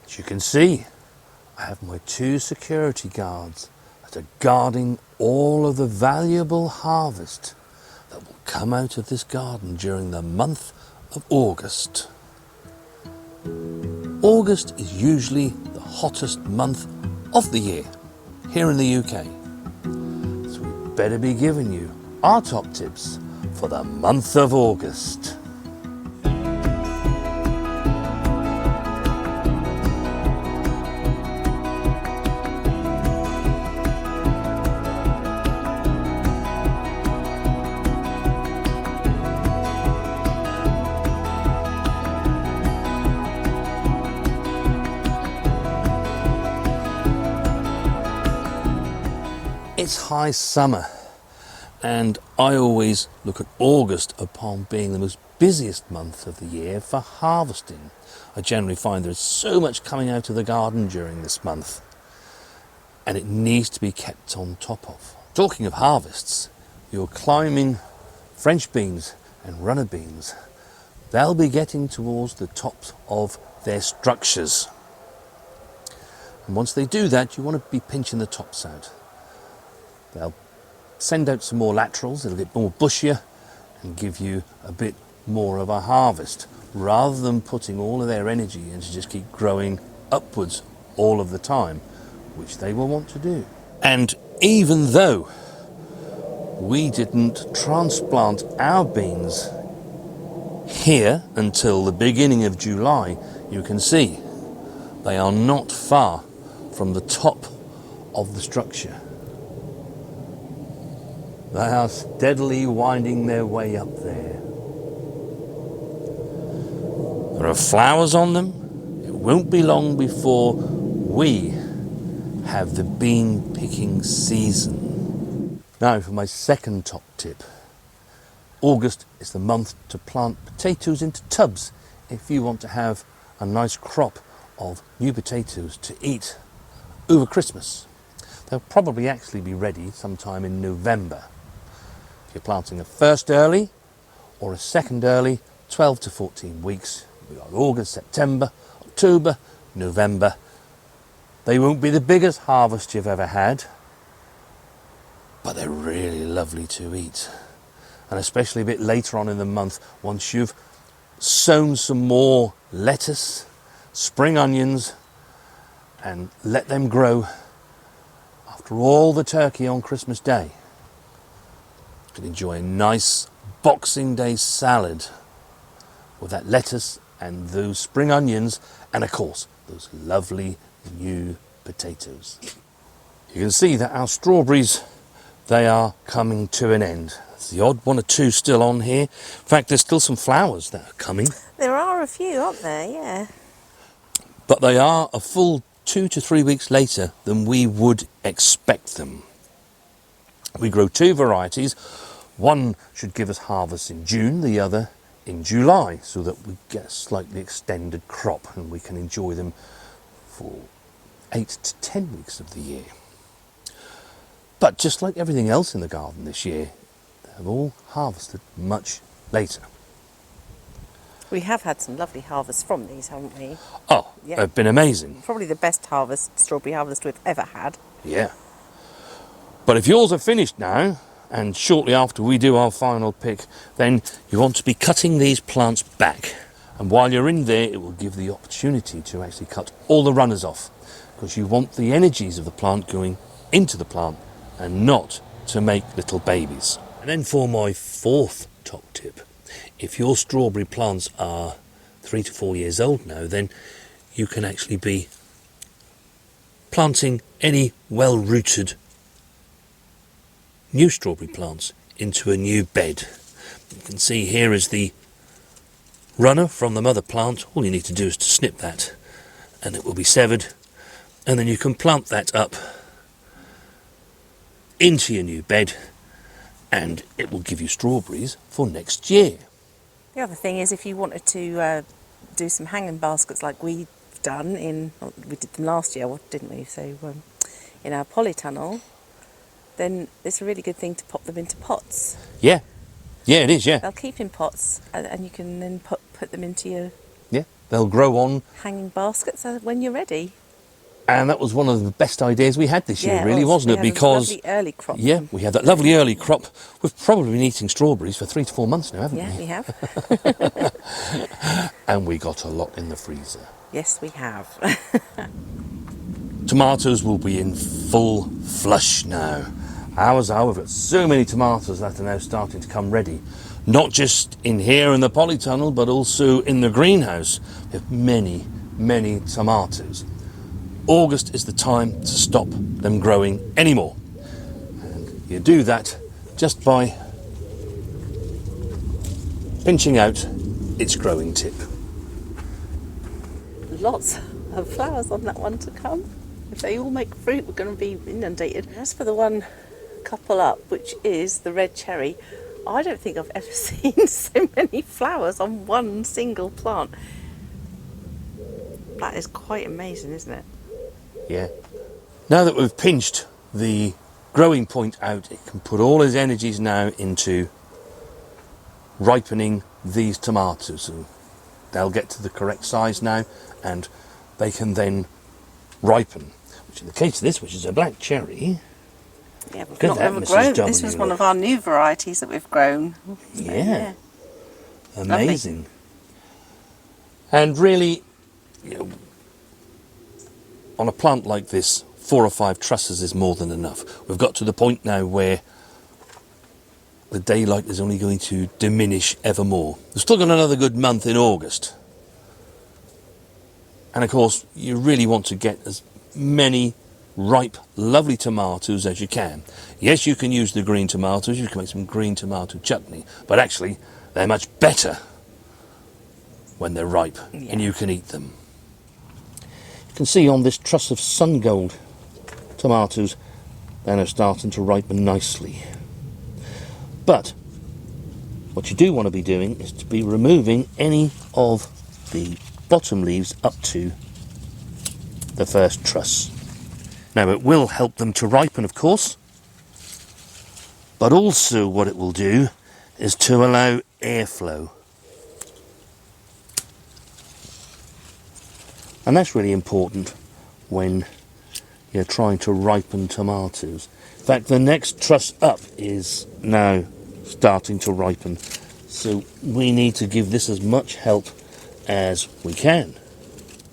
As you can see, I have my 2 security guards that are guarding all of the valuable harvest that will come out of this garden during the month of August. August is usually the hottest month of the year here in the UK. So we better be giving you our top tips for the month of August. It's high summer, and I always look at August upon being the most busiest month of the year for harvesting. I generally find there's so much coming out of the garden during this month, and it needs to be kept on top of. Talking of harvests, you're climbing French beans and runner beans. They'll be getting towards the tops of their structures. And once they do that, you want to be pinching the tops out. They'll send out some more laterals, it'll get more bushier and give you a bit more of a harvest, rather than putting all of their energy into just keep growing upwards all of the time, which they will want to do. And even though we didn't transplant our beans here until the beginning of July, you can see they are not far from the top of the structure. They are steadily winding their way up there. There are flowers on them. It won't be long before we have the bean picking season. Now for my second top tip. August is the month to plant potatoes into tubs if you want to have a nice crop of new potatoes to eat over Christmas. They'll probably actually be ready sometime in November. If you're planting a first early or a second early, 12 to 14 weeks. We've got August, September, October, November. They won't be the biggest harvest you've ever had, but they're really lovely to eat. And especially a bit later on in the month, once you've sown some more lettuce, spring onions, and let them grow after all the turkey on Christmas Day. You can enjoy a nice Boxing Day salad with that lettuce and those spring onions, and of course those lovely new potatoes. You can see that our strawberries, they are coming to an end. There's the odd 1 or 2 still on here. In fact, there's still some flowers that are coming. There are a few, aren't there? Yeah. But they are a full 2 to 3 weeks later than we would expect them. We grow 2 varieties. One should give us harvest in June, the other in July, so that we get a slightly extended crop and we can enjoy them for 8 to 10 weeks of the year. But just like everything else in the garden this year, they've all harvested much later. We have had some lovely harvests from these, haven't we? Oh, Yeah. they've been amazing. Probably the best strawberry harvest we've ever had. Yeah. But if yours are finished now, and shortly after we do our final pick, then you want to be cutting these plants back. And while you're in there, it will give the opportunity to actually cut all the runners off, because you want the energies of the plant going into the plant and not to make little babies. And then for my 4th top tip, if your strawberry plants are 3 to 4 years old now, then you can actually be planting any well-rooted new strawberry plants into a new bed. You can see here is the runner from the mother plant. All you need to do is to snip that and it will be severed, and then you can plant that up into your new bed and it will give you strawberries for next year. The other thing is, if you wanted to do some hanging baskets like we've done we did them last year, didn't we? So in our polytunnel, then it's a really good thing to pop them into pots. Yeah, it is, yeah. They'll keep in pots, and you can then put them into your they'll grow on. Hanging baskets when you're ready. And that was one of the best ideas we had this year, really, wasn't it? We had Because a lovely early crop. yeah, we had that lovely early crop. We've probably been eating strawberries for 3 to 4 months now, haven't we? Yeah, we have. And we got a lot in the freezer. Yes, we have. Tomatoes will be in full flush now. Ours, however, so many tomatoes that are now starting to come ready. Not just in here in the polytunnel, but also in the greenhouse. We have many, many tomatoes. August is the time to stop them growing anymore. And you do that just by pinching out its growing tip. Lots of flowers on that one to come. If they all make fruit, we're going to be inundated. As for the one couple up, which is the red cherry, I don't think I've ever seen so many flowers on one single plant. That is quite amazing, isn't it? Yeah. Now that we've pinched the growing point out, it can put all its energies now into ripening these tomatoes. And they'll get to the correct size now, and they can then ripen. Which in the case of this, which is a black cherry... Yeah, we've not ever grown. This was one of our new varieties that we've grown. Yeah. Amazing. Lovely. And really, you know, on a plant like this, 4 or 5 trusses is more than enough. We've got to the point now where the daylight is only going to diminish ever more. We've still got another good month in August. And of course, you really want to get as many ripe, lovely tomatoes as you can. Yes, you can use the green tomatoes, you can make some green tomato chutney, but actually they're much better when they're ripe and you can eat them. You can see on this truss of sun gold tomatoes, they're now starting to ripen nicely. But what you do want to be doing is to be removing any of the bottom leaves up to the first truss. Now it will help them to ripen, of course, but also what it will do is to allow airflow. And that's really important when you're trying to ripen tomatoes. In fact, the next truss up is now starting to ripen, so we need to give this as much help as we can.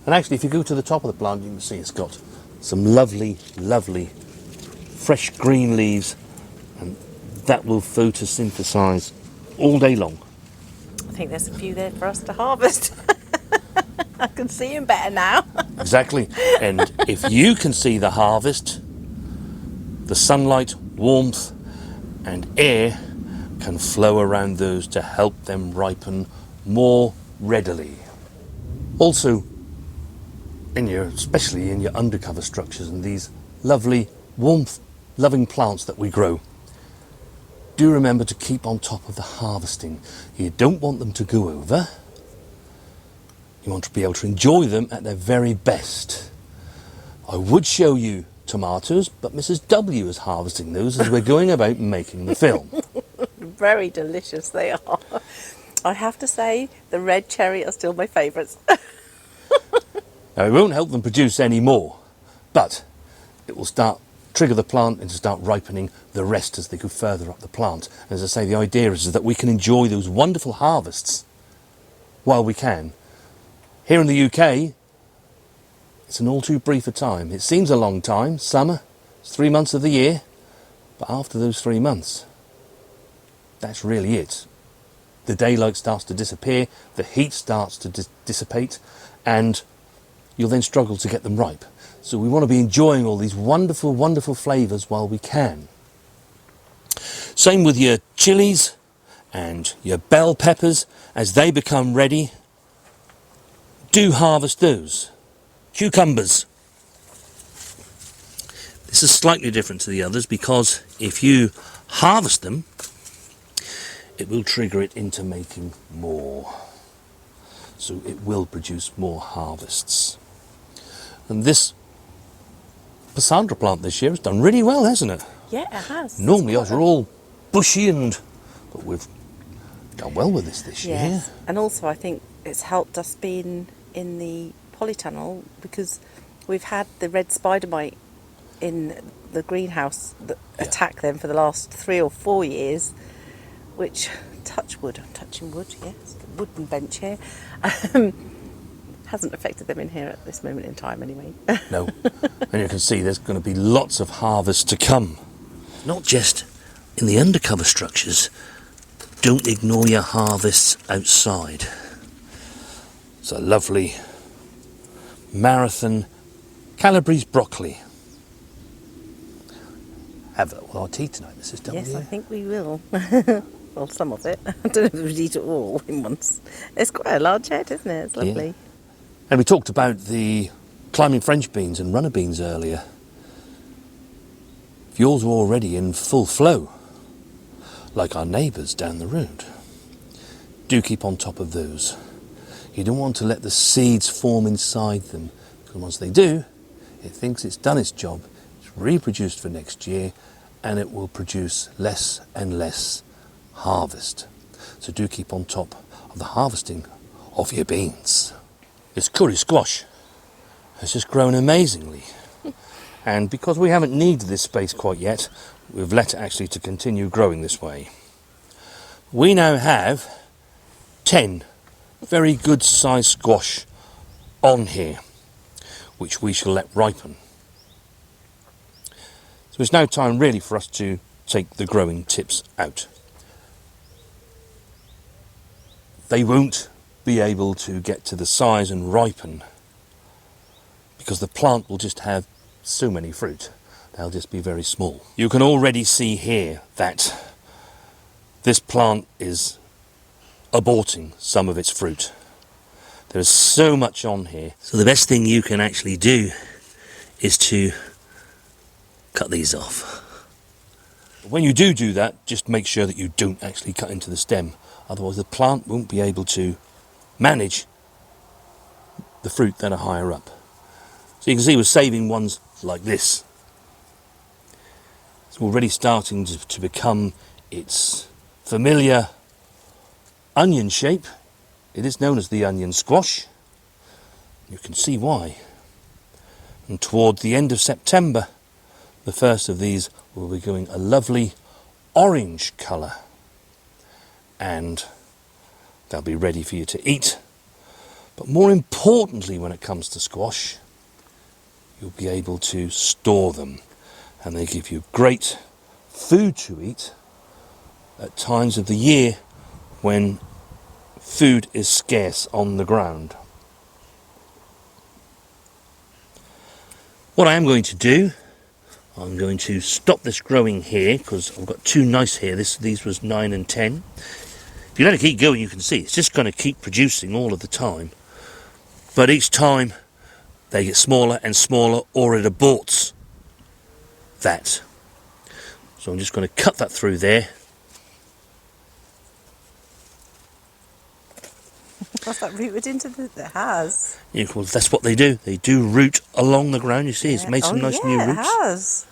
And actually, if you go to the top of the plant, you can see it's got some lovely, lovely fresh green leaves, and that will photosynthesize all day long. I think there's a few there for us to harvest. I can see them better now. Exactly. And if you can see the harvest, the sunlight, warmth and air can flow around those to help them ripen more readily. Also, especially in your undercover structures and these lovely warmth-loving plants that we grow, do remember to keep on top of the harvesting. You don't want them to go over. You want to be able to enjoy them at their very best. I would show you tomatoes, but Mrs. W is harvesting those as we're going about making the film. Very delicious they are. I have to say, the red cherry are still my favourites. Now, it won't help them produce any more, but it will trigger the plant and start ripening the rest as they go further up the plant. And as I say, the idea is that we can enjoy those wonderful harvests while we can. Here in the UK, it's an all too brief a time. It seems a long time, summer, it's 3 months of the year, but after those 3 months, that's really it. The daylight starts to disappear, the heat starts to dissipate, and you'll then struggle to get them ripe. So we want to be enjoying all these wonderful, wonderful flavours while we can. Same with your chilies and your bell peppers. As they become ready, do harvest those. Cucumbers. This is slightly different to the others because if you harvest them, it will trigger it into making more. So it will produce more harvests. And this Passandra plant this year has done really well, hasn't it? Yeah, it has. Normally ours are all bushy, but we've done well with this year. And also I think it's helped us being in the polytunnel because we've had the red spider mite in the greenhouse that attack them for the last 3 or 4 years, which, touch wood, I'm touching wood, yes, the wooden bench here, hasn't affected them in here at this moment in time anyway. No, and you can see there's going to be lots of harvest to come. Not just in the undercover structures, don't ignore your harvests outside. It's a lovely marathon Calabrese broccoli. Have that with our tea tonight, Mrs. W. Yes, I think we will. Well, some of it. I don't know if we'd eat it all in once. It's quite a large head, isn't it? It's lovely. Yeah. And we talked about the climbing French beans and runner beans earlier. If yours are already in full flow, like our neighbours down the road, do keep on top of those. You don't want to let the seeds form inside them, because once they do, it thinks it's done its job, it's reproduced for next year, and it will produce less and less harvest. So do keep on top of the harvesting of your beans. This curry squash has just grown amazingly. And because we haven't needed this space quite yet, we've let it actually to continue growing this way. We now have 10 very good sized squash on here, which we shall let ripen. So it's now time really for us to take the growing tips out. They won't be able to get to the size and ripen because the plant will just have so many fruit. They'll just be very small. You can already see here that this plant is aborting some of its fruit. There's so much on here. So the best thing you can actually do is to cut these off. When you do that, just make sure that you don't actually cut into the stem. Otherwise the plant won't be able to manage the fruit that are higher up. So you can see we're saving ones like this. It's already starting to become its familiar onion shape. It is known as the onion squash. You can see why. And toward the end of September, the first of these will be going a lovely orange colour. And they'll be ready for you to eat. But more importantly, when it comes to squash, you'll be able to store them. And they give you great food to eat at times of the year when food is scarce on the ground. What I am going to do, I'm going to stop this growing here because I've got 2 nice here. These was 9 and 10. If you let it keep going, you can see it's just going to keep producing all of the time. But each time they get smaller and smaller, or it aborts that. So I'm just going to cut that through there. Has that rooted into the has? Yeah, well, that's what they do. They do root along the ground. You see, it's made some nice new roots. It has.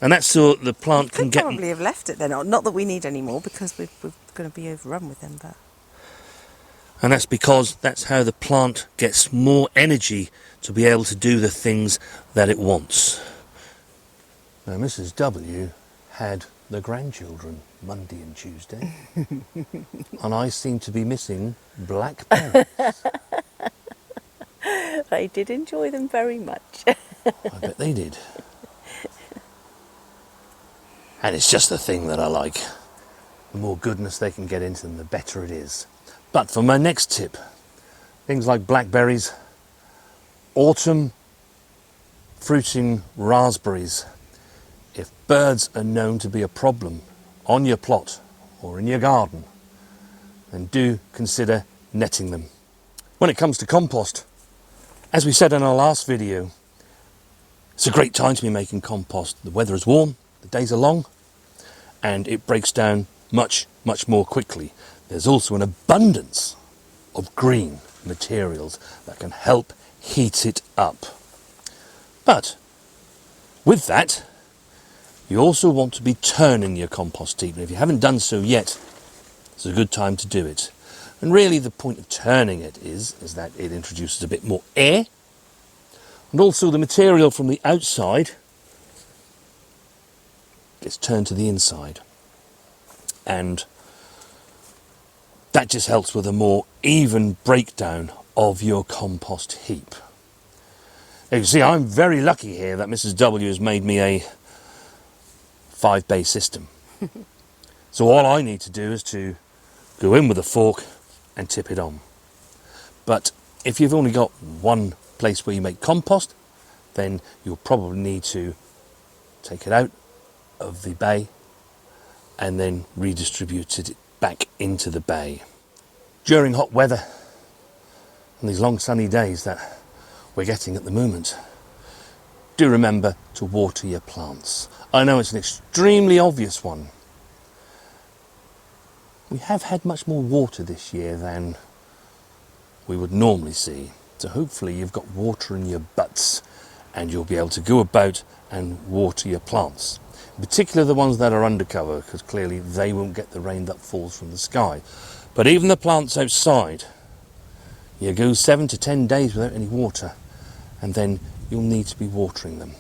And that's so the plant can get. Probably have left it then. Not that we need any more because we're going to be overrun with them. But and that's because that's how the plant gets more energy to be able to do the things that it wants. Now, Mrs. W had the grandchildren Monday and Tuesday, and I seem to be missing blackberries. They did enjoy them very much. I bet they did. And it's just the thing that I like. The more goodness they can get into them, the better it is. But for my next tip, things like blackberries, autumn fruiting raspberries. If birds are known to be a problem on your plot or in your garden, then do consider netting them. When it comes to compost, as we said in our last video, it's a great time to be making compost. The weather is warm, the days are long, and it breaks down much, much more quickly. There's also an abundance of green materials that can help heat it up. But with that, you also want to be turning your compost heap. And if you haven't done so yet, it's a good time to do it. And really the point of turning it is that it introduces a bit more air, and also the material from the outside gets turned to the inside, and that just helps with a more even breakdown of your compost heap. You can see I'm very lucky here that Mrs. W has made me a 5-bay system. So all I need to do is to go in with a fork and tip it on. But if you've only got one place where you make compost, then you'll probably need to take it out of the bay and then redistribute it back into the bay. During hot weather and these long sunny days that we're getting at the moment, do remember to water your plants. I know it's an extremely obvious one. We have had much more water this year than we would normally see, so hopefully you've got water in your butts and you'll be able to go about and water your plants, in particular the ones that are undercover, because clearly they won't get the rain that falls from the sky. But even the plants outside, you go 7 to 10 days without any water, and then you'll need to be watering them.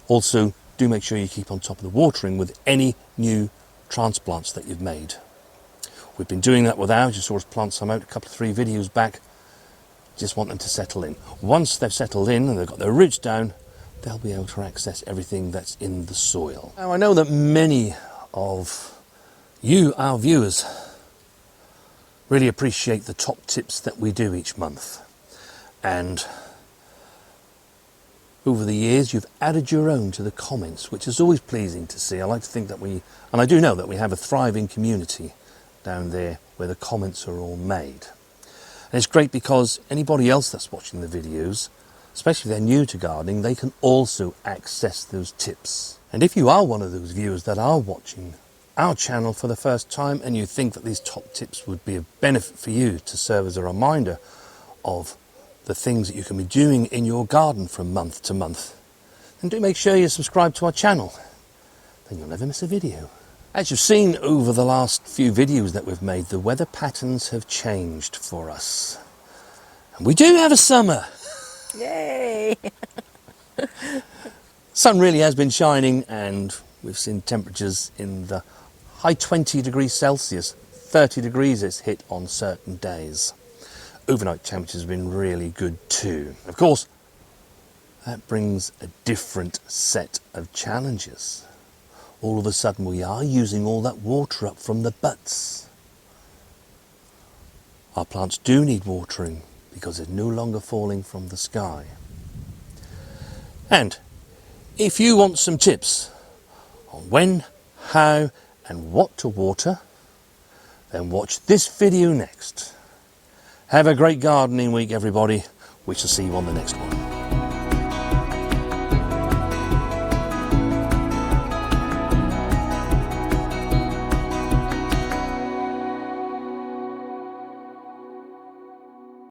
Also, do make sure you keep on top of the watering with any new transplants that you've made. We've been doing that with ours. You saw us plant some out a couple of 3 videos back. Just want them to settle in. Once they've settled in and they've got their roots down, they'll be able to access everything that's in the soil. Now, I know that many of you, our viewers, really appreciate the top tips that we do each month. And over the years, you've added your own to the comments, which is always pleasing to see. I like to think that and I do know that we have a thriving community down there where the comments are all made. And it's great because anybody else that's watching the videos, especially if they're new to gardening, they can also access those tips. And if you are one of those viewers that are watching our channel for the first time and you think that these top tips would be a benefit for you to serve as a reminder of the things that you can be doing in your garden from month to month, then do make sure you subscribe to our channel. Then you'll never miss a video. As you've seen over the last few videos that we've made, the weather patterns have changed for us. And we do have a summer. Yay! Sun really has been shining, and we've seen temperatures in the high 20 degrees Celsius. 30 degrees it's hit on certain days. Overnight temperatures have been really good too. Of course, that brings a different set of challenges. All of a sudden we are using all that water up from the butts. Our plants do need watering because it's no longer falling from the sky. And if you want some tips on when, how and what to water, then watch this video next. Have a great gardening week, everybody. We shall see you on the next one.